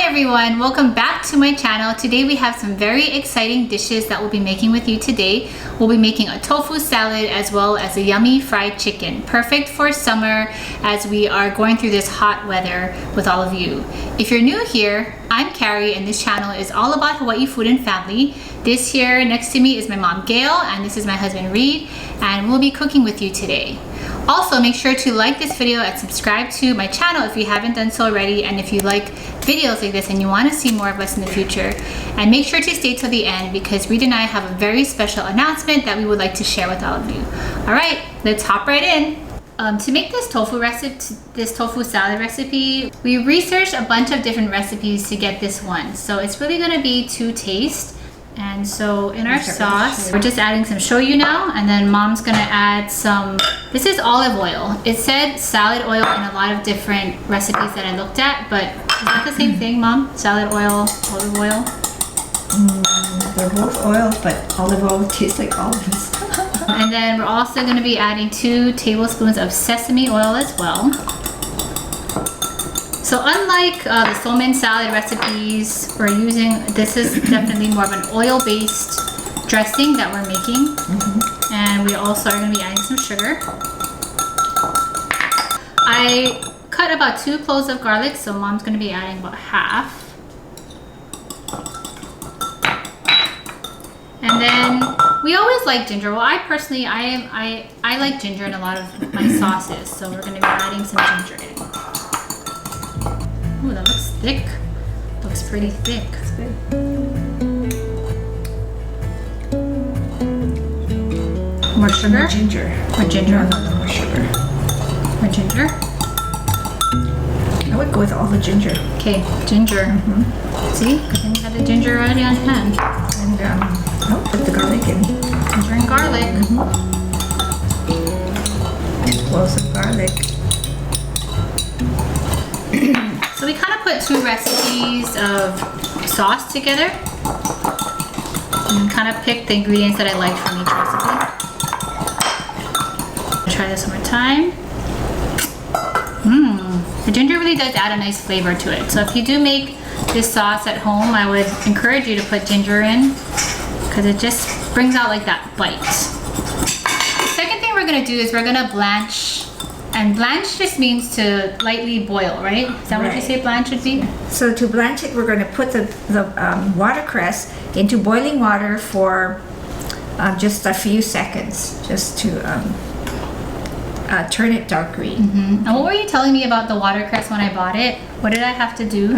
everyone, welcome back to my channel. Today we have some very exciting dishes that we'll be making with you today. We'll be making a tofu salad as well as a yummy fried chicken. Perfect for summer as we are going through this hot weather with all of you. If you're new here, I'm Carrie and this channel is all about Hawaii food and family. This here next to me is my mom Gail and this is my husband Reed, and we'll be cooking with you today. Also, make sure to like this video and subscribe to my channel if you haven't done so already, and if you like videos like this and you want to see more of us in the future. And make sure to stay till the end because Reed and I have a very special announcement that we would like to share with all of you. Alright, let's hop right in. To make this tofu salad recipe, we researched a bunch of different recipes to get this one. So it's really going to be to taste. And so in our sauce, we're just adding some shoyu now, and then mom's gonna add some, this is olive oil. It said salad oil in a lot of different recipes that I looked at, but is that the same thing, Mom? Salad oil, olive oil? They're both oil, but olive oil tastes like olives. And then we're also gonna be adding 2 tablespoons of sesame oil as well. So unlike the salmon salad recipes we're using, this is definitely more of an oil-based dressing that we're making. And we also are going to be adding some sugar. I cut about 2 cloves of garlic, so mom's going to be adding about half. And then we always like ginger. Well, I personally, I like ginger in a lot of my sauces, so we're going to be adding some ginger in. Ooh, that looks thick. Looks pretty thick. That's good. More sugar? More ginger. More ginger? No, more sugar. More ginger? I would go with all the ginger. Okay, ginger. See? Good thing we had the ginger already on hand. And put the garlic in. Ginger and garlic. 2 cloves of garlic. So we kind of put 2 recipes of sauce together and kind of picked the ingredients that I liked from each recipe. Try this one more time. The ginger really does add a nice flavor to it. So if you do make this sauce at home, I would encourage you to put ginger in because it just brings out like that bite. The second thing we're going to do is we're going to blanch. And blanch just means to lightly boil, right? Is that what you say blanch would be? So to blanch it, we're going to put the watercress into boiling water for just a few seconds, just to turn it dark green. And what were you telling me about the watercress when I bought it? What did I have to do?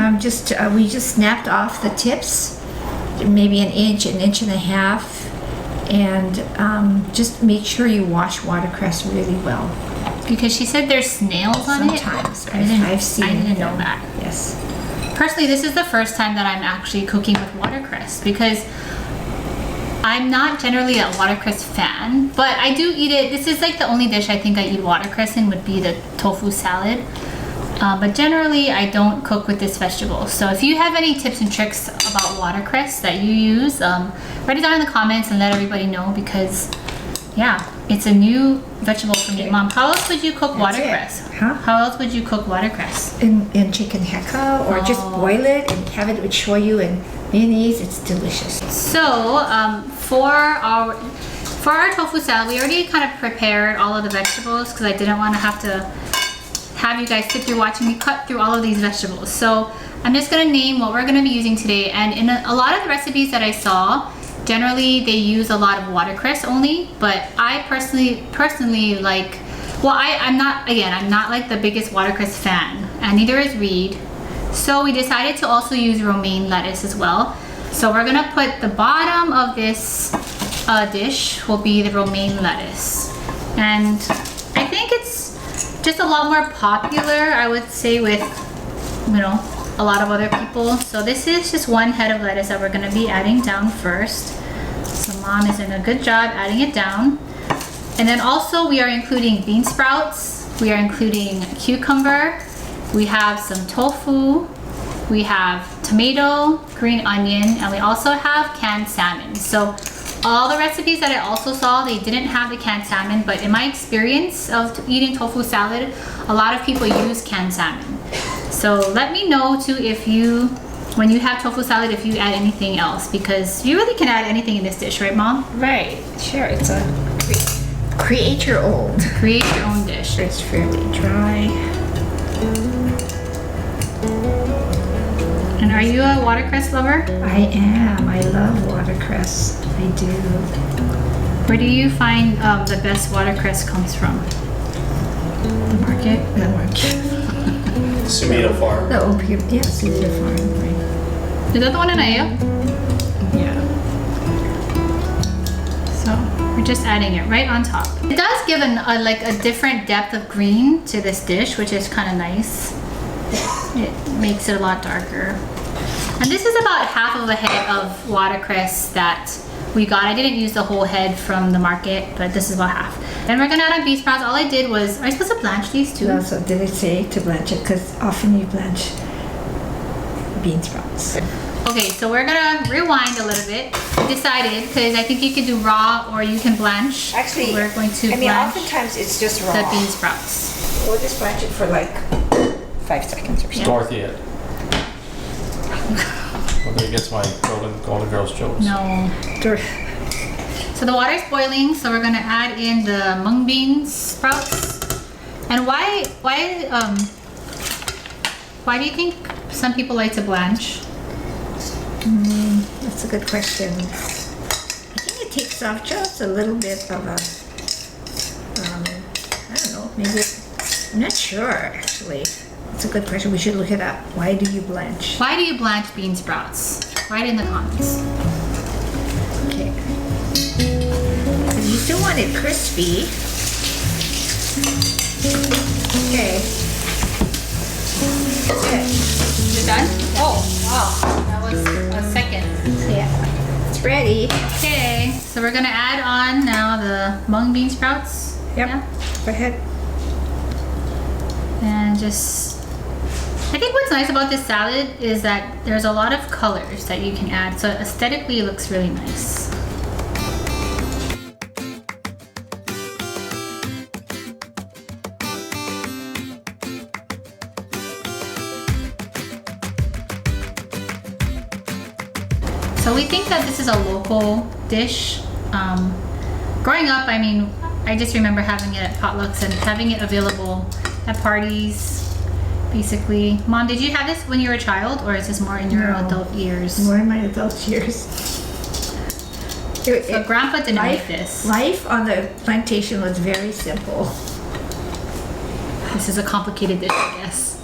We just snapped off the tips, maybe an inch and a half, and just make sure you wash watercress really well. Because she said there's snails on it. Sometimes. I've seen I didn't know that. Yes. Personally, this is the first time that I'm actually cooking with watercress because I'm not generally a watercress fan, but I do eat it. This is like the only dish I think I eat watercress in would be the tofu salad. But generally, I don't cook with this vegetable. So if you have any tips and tricks about watercress that you use, write it down in the comments and let everybody know because, yeah, it's a new vegetable for me. Mom, how else would you cook watercress? Huh? How else would you cook watercress? In chicken heka, or just boil it and have it with shoyu and mayonnaise. It's delicious. So for our tofu salad, we already kind of prepared all of the vegetables because I didn't want to have you guys sit through watching me cut through all of these vegetables. So I'm just going to name what we're going to be using today. And in a lot of the recipes that I saw, generally they use a lot of watercress only, but I personally like, well, I'm not like the biggest watercress fan, and neither is Reed. So we decided to also use romaine lettuce as well. So we're gonna put the bottom of this dish will be the romaine lettuce. And I think it's just a lot more popular, I would say, with, you know, a lot of other people. So this is just 1 head of lettuce that we're going to be adding down first. So mom is doing a good job adding it down. And then also we are including bean sprouts, we are including cucumber, we have some tofu, we have tomato, green onion, and we also have canned salmon. So all the recipes that I also saw, they didn't have the canned salmon, but in my experience of eating tofu salad, a lot of people use canned salmon. So let me know too if you when you have tofu salad if you add anything else, because you really can add anything in this dish, right, Mom? Right, sure. It's a create your own. Create your own dish. It's fairly dry. And are you a watercress lover? I am. I love watercress. I do. Where do you find the best watercress comes from? The market? The market. Sumida Farm. The opium. Yeah, Sumida Farm. Right. Is that the one in Ayo? Yeah. So we're just adding it right on top. It does give like a different depth of green to this dish, which is kind of nice. It makes it a lot darker. And this is about half of a head of watercress that we got. I didn't use the whole head from the market, but this is about half. And we're gonna add on bean sprouts. All I did was, are you supposed to blanch these too? No, so did it say to blanch it? Because often you blanch bean sprouts. Okay, so we're gonna rewind a little bit. We decided, because I think you can do raw or you can blanch. Actually, we're going to blanch oftentimes it's just raw. the bean sprouts. We'll just blanch it for like 5 seconds or so. Yeah. Dorothy it. Whether it gets my Golden Girls jokes. No. So the water's boiling, so we're gonna add in the mung bean sprouts. And why do you think some people like to blanch? That's a good question. I think it takes off just a little bit of a, I don't know, maybe, I'm not sure actually. It's a good question. We should look it up. Why do you blanch? Why do you blanch bean sprouts? Write in the comments. Okay. Because you still want it crispy. Okay. That's it. Is it done? Oh, wow. That was a second. Yeah. It's ready. Okay, so we're gonna add on now the mung bean sprouts. Yep. Yeah? Go ahead. And just, I think what's nice about this salad is that there's a lot of colors that you can add, so aesthetically it looks really nice. So we think that this is a local dish. Growing up, I mean, I just remember having it at potlucks and having it available at parties. Basically, Mom, did you have this when you were a child, or is this more in your No. adult years? More in my adult years. So Grandpa didn't make this. Life on the plantation was very simple. This is a complicated dish, I guess.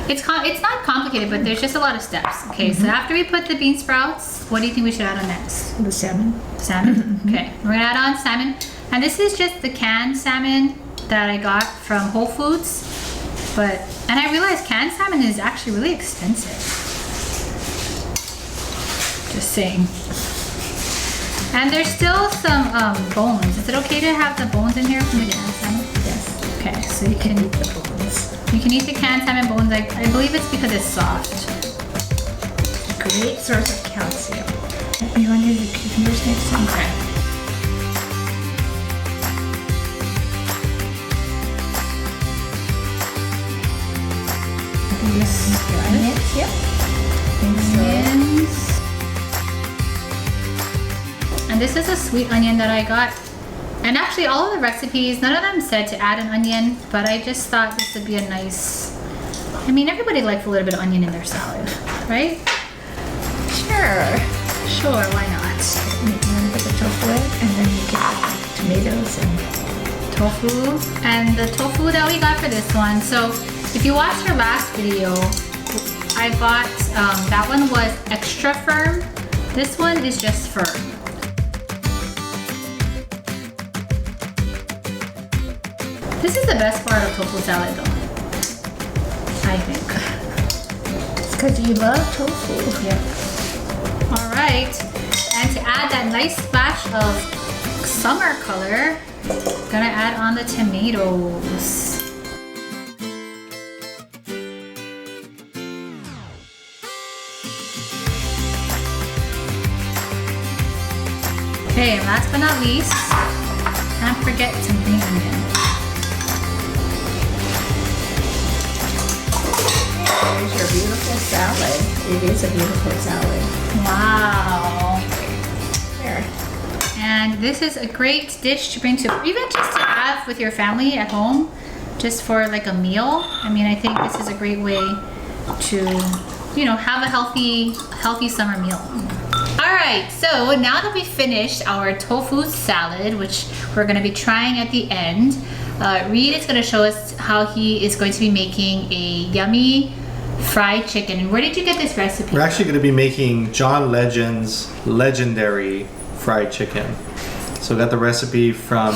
It's not complicated, but there's just a lot of steps. Okay, so after we put the bean sprouts, what do you think we should add on next? The salmon. Salmon. Okay, we're gonna add on salmon, and this is just the canned salmon that I got from Whole Foods. And I realized canned salmon is actually really expensive. Just saying. And there's still some bones. Is it okay to have the bones in here from the canned salmon? Yes. Okay, so you can Eat the bones. you can eat the canned salmon bones. I believe it's because it's soft. Great source of calcium. You want to do the cucumbers next time? Okay. Onions, yep. Onions. And this is a sweet onion that I got. And actually all of the recipes, none of them said to add an onion, but I just thought this would be a nice, I mean, everybody likes a little bit of onion in their salad, right? Sure. Sure, why not? You want to put the tofu in, and then you can add tomatoes and Tofu. And the tofu that we got for this one, so if you watched our last video, I bought, that one was extra firm. This one is just firm. This is the best part of tofu salad though, I think. it's because you love tofu. Yep. All right, and to add that nice splash of summer color, gonna add on the tomatoes. Okay, and last but not least, can't forget some green onion. There's your beautiful salad. it is a beautiful salad. Wow. There. And this is a great dish to bring to, even just to have with your family at home, just for like a meal. I mean, I think this is a great way to, you know, have a healthy summer meal. All right, so now that we finished our tofu salad, which we're gonna be trying at the end, Reed is gonna show us how he is going to be making a yummy fried chicken. And where did you get this recipe? We're actually going to be making John Legend's legendary fried chicken. So we got the recipe from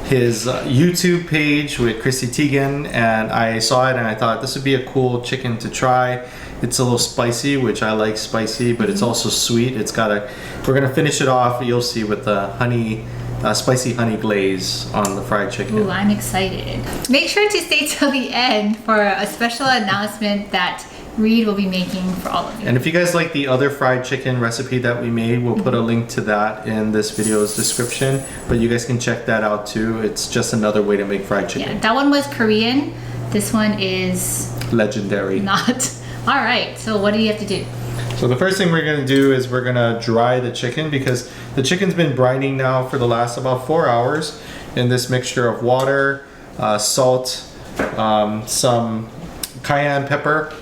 his YouTube page with Chrissy Teigen, and I saw it and I thought this would be a cool chicken to try. It's a little spicy, which I like spicy, but it's also sweet. It's got a, we're gonna finish it off, you'll see, with the honey, spicy honey glaze on the fried chicken. Ooh, I'm excited. Make sure to stay till the end for a special announcement that Reed will be making for all of you. And if you guys like the other fried chicken recipe that we made, we'll put a link to that in this video's description. But you guys can check that out too. It's just another way to make fried chicken. Yeah, that one was Korean. This one is Legendary. not. All right, so what do you have to do? So the first thing we're gonna do is we're gonna dry the chicken, because the chicken's been brining now for the last about 4 hours in this mixture of water, salt, some cayenne pepper,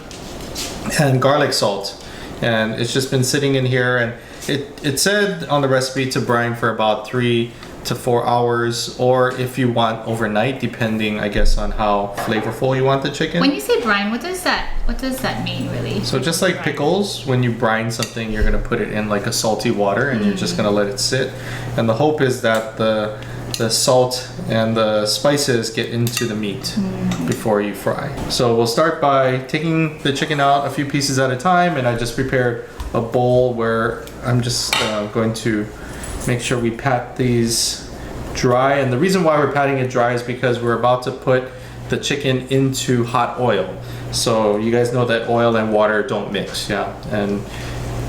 and garlic salt. And it's just been sitting in here, and it said on the recipe to brine for about 3 to 4 hours, or if you want overnight, depending I guess on how flavorful you want the chicken. When you say brine, what does that mean really? So just like pickles, when you brine something, you're gonna put it in like a salty water and you're just gonna let it sit. And the hope is that the salt and the spices get into the meat before you fry. So we'll start by taking the chicken out a few pieces at a time, and I just prepared a bowl where I'm just going to make sure we pat these dry. And the reason why we're patting it dry is because we're about to put the chicken into hot oil. So you guys know that oil and water don't mix, yeah? And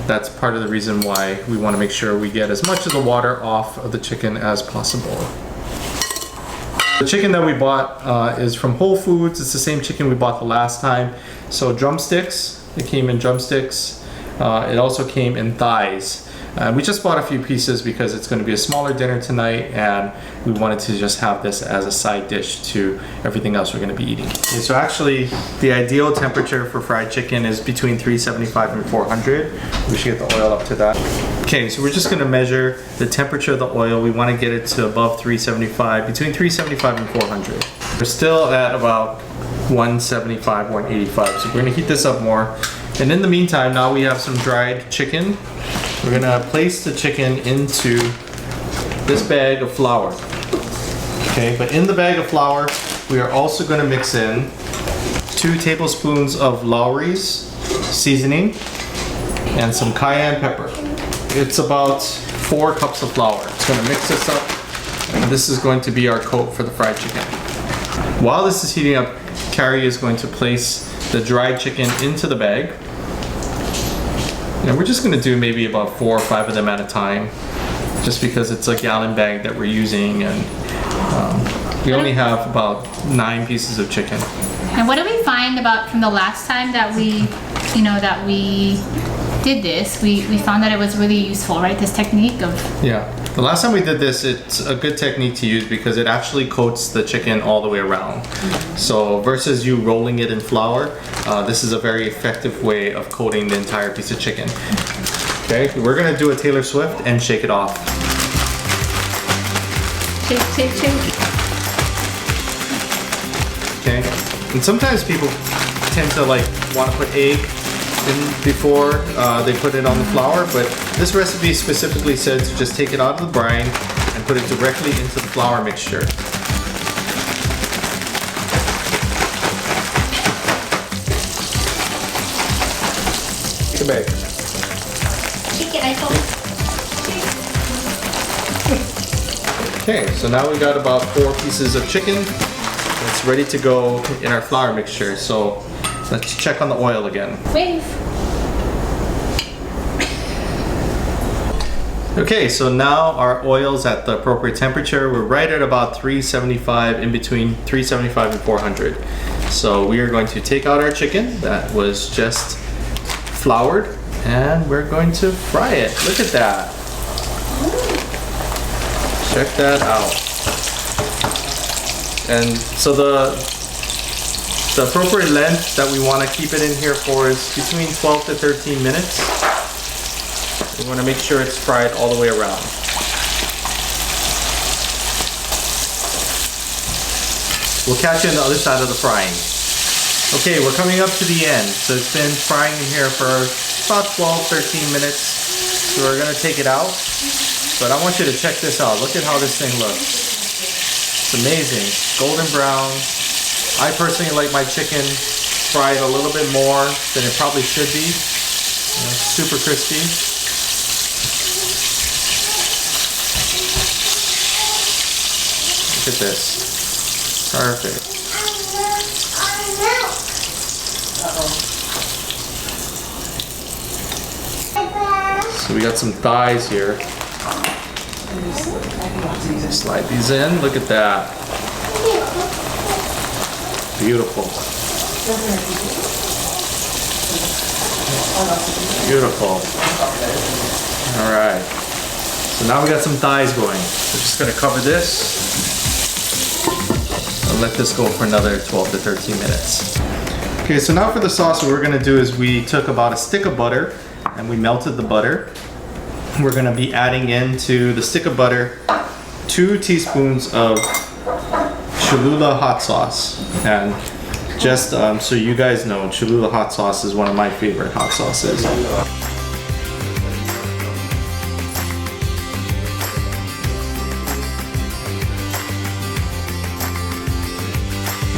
that's part of the reason why we want to make sure we get as much of the water off of the chicken as possible. The chicken that we bought is from Whole Foods. It's the same chicken we bought the last time. So drumsticks, it came in drumsticks. It also came in thighs. We just bought a few pieces because it's going to be a smaller dinner tonight, and we wanted to just have this as a side dish to everything else we're going to be eating. Okay, so actually, the ideal temperature for fried chicken is between 375 and 400. We should get the oil up to that. Okay, so we're just going to measure the temperature of the oil. We want to get it to above 375, between 375 and 400. We're still at about 175, 185, so we're going to heat this up more. And in the meantime, now we have some dried chicken. We're gonna place the chicken into this bag of flour. Okay, but in the bag of flour, we are also gonna mix in 2 tablespoons of Lowry's seasoning and some cayenne pepper. It's about 4 cups of flour. It's gonna mix this up, and this is going to be our coat for the fried chicken. While this is heating up, Carrie is going to place the dried chicken into the bag. And we're just gonna do maybe about 4 or 5 of them at a time, just because it's a gallon bag that we're using, and we only have about 9 pieces of chicken. And what did we find about from the last time that we did this? We found that it was really useful, right? This technique of... Yeah, the last time we did this, it's a good technique to use because it actually coats the chicken all the way around. So versus you rolling it in flour, this is a very effective way of coating the entire piece of chicken. Okay, we're gonna do a Taylor Swift and shake it off. Shake, shake, shake. Okay, and sometimes people tend to like want to put egg in before they put it on the flour, but this recipe specifically says to just take it out of the brine and put it directly into the flour mixture. Take a bag. Shake it, I hope. Okay, so now we got about 4 pieces of chicken. It's ready to go in our flour mixture. So let's check on the oil again. Wave. Okay, so now our oil's at the appropriate temperature. We're right at about 375, in between 375 and 400. So we are going to take out our chicken that was just floured, and we're going to fry it. Look at that. Check that out. And so the appropriate length that we want to keep it in here for is between 12 to 13 minutes. We want to make sure it's fried all the way around. We'll catch you on the other side of the frying. Okay, we're coming up to the end. So it's been frying in here for about 12, 13 minutes. So we're gonna take it out. But I want you to check this out. Look at how this thing looks. It's amazing. Golden brown. I personally like my chicken fried a little bit more than it probably should be. Super crispy. Look at this. Perfect. So we got some thighs here. Slide these in. Look at that. Beautiful. Beautiful. All right. So now we got some thighs going. We're just gonna cover this and let this go for another 12 to 13 minutes. Okay, so now for the sauce, what we're gonna do is we took about a stick of butter and we melted the butter. We're gonna be adding into the stick of butter 2 teaspoons of Cholula hot sauce. And just so you guys know, Cholula hot sauce is one of my favorite hot sauces.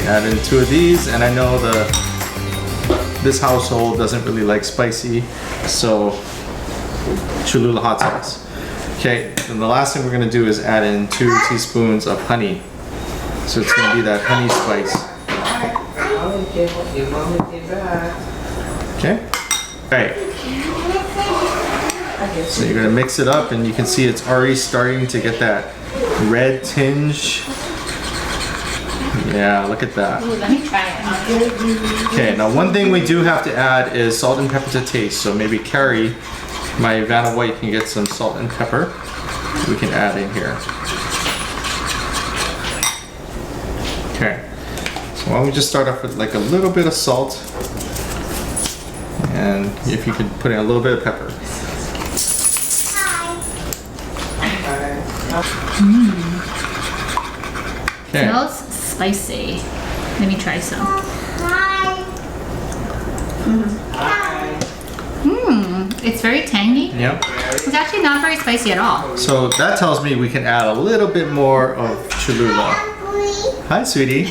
Add in 2 of these, and I know this household doesn't really like spicy, so Cholula hot sauce. Okay, and the last thing we're gonna do is add in 2 teaspoons of honey. So it's gonna be that honey spice. Okay, alright. So you're gonna mix it up, and you can see it's already starting to get that red tinge. Yeah, look at that. Ooh, let me try it. Okay, now one thing we do have to add is salt and pepper to taste. So maybe Carrie, my Vanna White, can get some salt and pepper we can add in here. Okay, so why don't we just start off with like a little bit of salt, and if you could put in a little bit of pepper. Okay. Smells spicy. Let me try some. It's very tangy. Yep. It's actually not very spicy at all. So that tells me we can add a little bit more of Cholula. Hi, sweetie.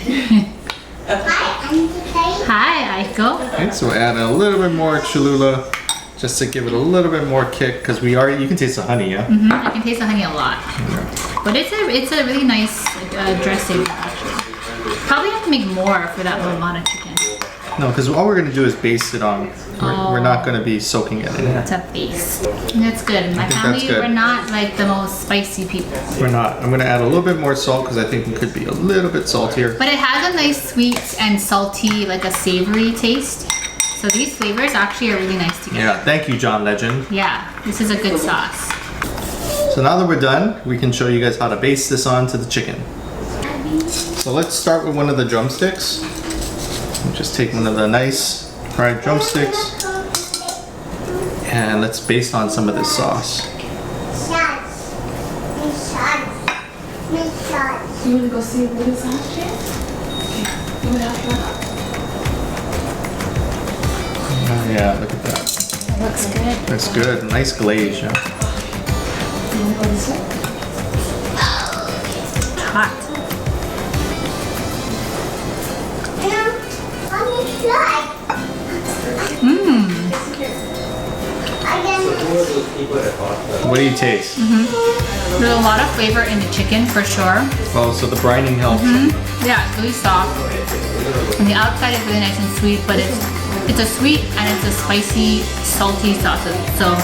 Hi, Aiko. Okay, so we'll add a little bit more Cholula just to give it a little bit more kick, because you can taste the honey, yeah? I can taste the honey a lot. Yeah. But it's a really nice dressing actually. Probably have to make more for that Romana chicken. No, because all we're going to do is baste it on. We're not going to be soaking it in. It's a base. That's good. My think family, that's good. we're not like the most spicy people. We're not. I'm going to add a little bit more salt because I think it could be a little bit saltier. But it has a nice sweet and salty, like a savory taste. So these flavors actually are really nice together. Yeah, thank you, John Legend. Yeah, this is a good sauce. So now that we're done, we can show you guys how to baste this onto the chicken. So let's start with one of the drumsticks. Just take one of the nice fried drumsticks and let's baste on some of this sauce. You want to go see what is on here? You want to Oh yeah, look at that. It looks good. That's good. Nice glaze, yeah. go this way? Hot. What do you taste? There's a lot of flavor in the chicken for sure. Oh, so the brining helps. Yeah, it's really soft. And the outside is really nice and sweet, but it's a sweet and it's a spicy, salty sausage. So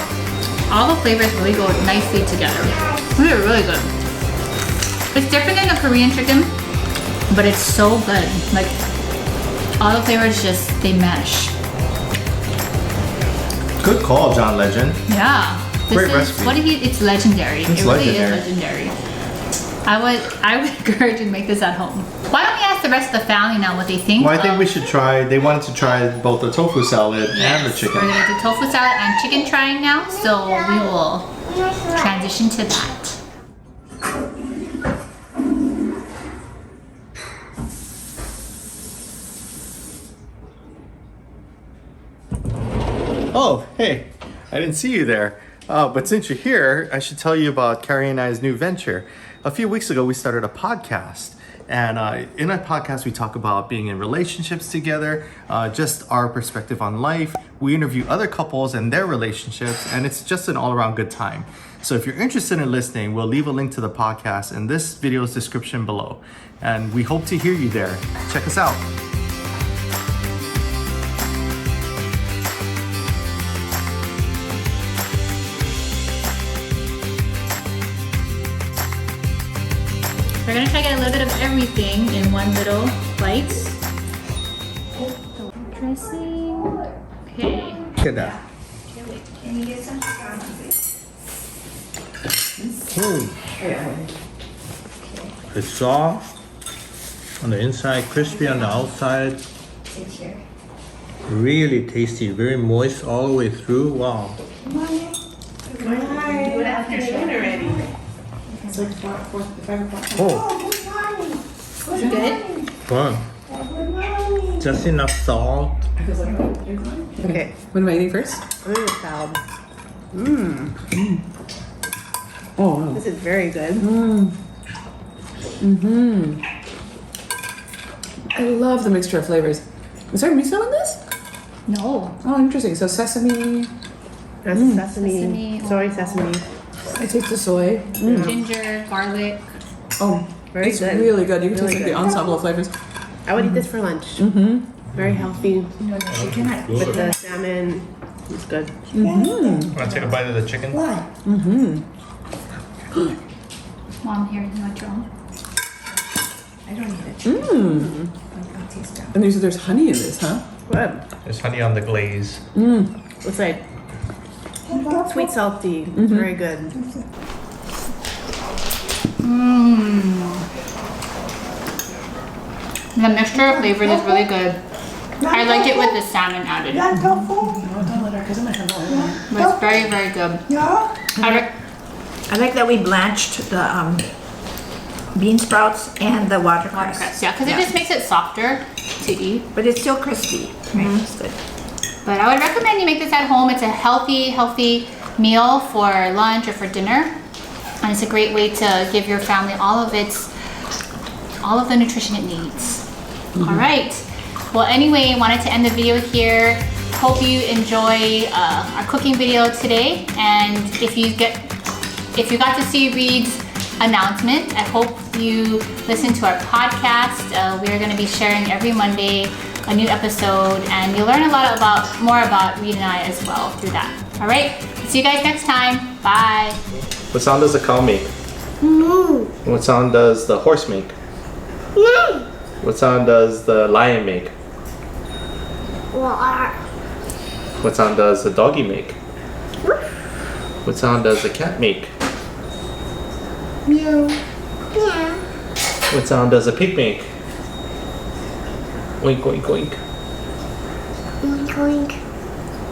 all the flavors really go nicely together. Really, really good. It's different than a Korean chicken, but it's so good. Like all the flavors they mesh. Good call, John Legend. Yeah. Great recipe. It's legendary. It's it really legendary. is legendary. I would encourage you to make this at home. Why don't we ask the rest of the family now what they think? Well, I think we should try. They wanted to try both the tofu salad and the chicken. We're gonna do tofu salad and chicken trying now, so we will transition to that. Oh, hey, I didn't see you there. But since you're here, I should tell you about Carrie and I's new venture. A few weeks ago, we started a podcast. And in our podcast, we talk about being in relationships together, just our perspective on life. We interview other couples and their relationships, and it's just an all-around good time. So if you're interested in listening, we'll leave a link to the podcast in this video's description below. And we hope to hear you there. Check us out. We're gonna try to get a little bit of everything in one little bite. Dressing. Okay. Look at that. Can you get some? It's soft on the inside, crispy on the outside. It's here. Really tasty, very moist all the way through. Wow. Good afternoon already. It's like 5 o'clock. Oh, Is it good? fun. Just enough salt. Okay. What am I eating first? I'm eating salad. Oh, wow. This is very good. I love the mixture of flavors. Is there miso in this? No. Oh, interesting. So sesame. That's sesame, soy oil, sesame. I taste the soy. Ginger, garlic. Oh, Very it's good. really good. You can Really taste like the good. ensemble of flavors. I would eat this for lunch. Very healthy with the salmon. It's good. Want to take a bite of the chicken? Mom, here, you want your own? I don't need it. I'll taste it. And there's honey in this, huh? Good. There's honey on the glaze. It's like sweet salty. It's very good. The mixture of flavors is really good. I like it with the salmon added. But it's very, very good. I like that we blanched the bean sprouts and the watercress. Watercress, yeah, because it just makes it softer to eat. But it's still crispy. Right? It's good. But I would recommend you make this at home. It's a healthy meal for lunch or for dinner. And it's a great way to give your family all of the nutrition it needs. All right. Well, anyway, wanted to end the video here. Hope you enjoy our cooking video today. And if you got to see Reed's announcement, I hope you listen to our podcast. We are going to be sharing every Monday a new episode, and you'll learn a lot more about Reed and I as well through that. All right. See you guys next time. Bye. What sound does the cow make? What sound does the horse make? What sound does the lion make? What sound does the doggy make? What sound does the cat make? What sound does a pig make? Oink, oink, oink.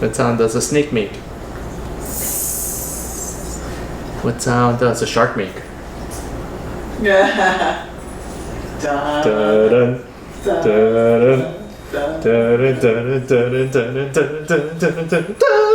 What sound does a snake make? What sound does a shark make? Dun-dun, dun-dun, dun-dun, dun-dun, dun-dun, dun-dun, dun-dun, dun-dun, dun-dun, dun-dun.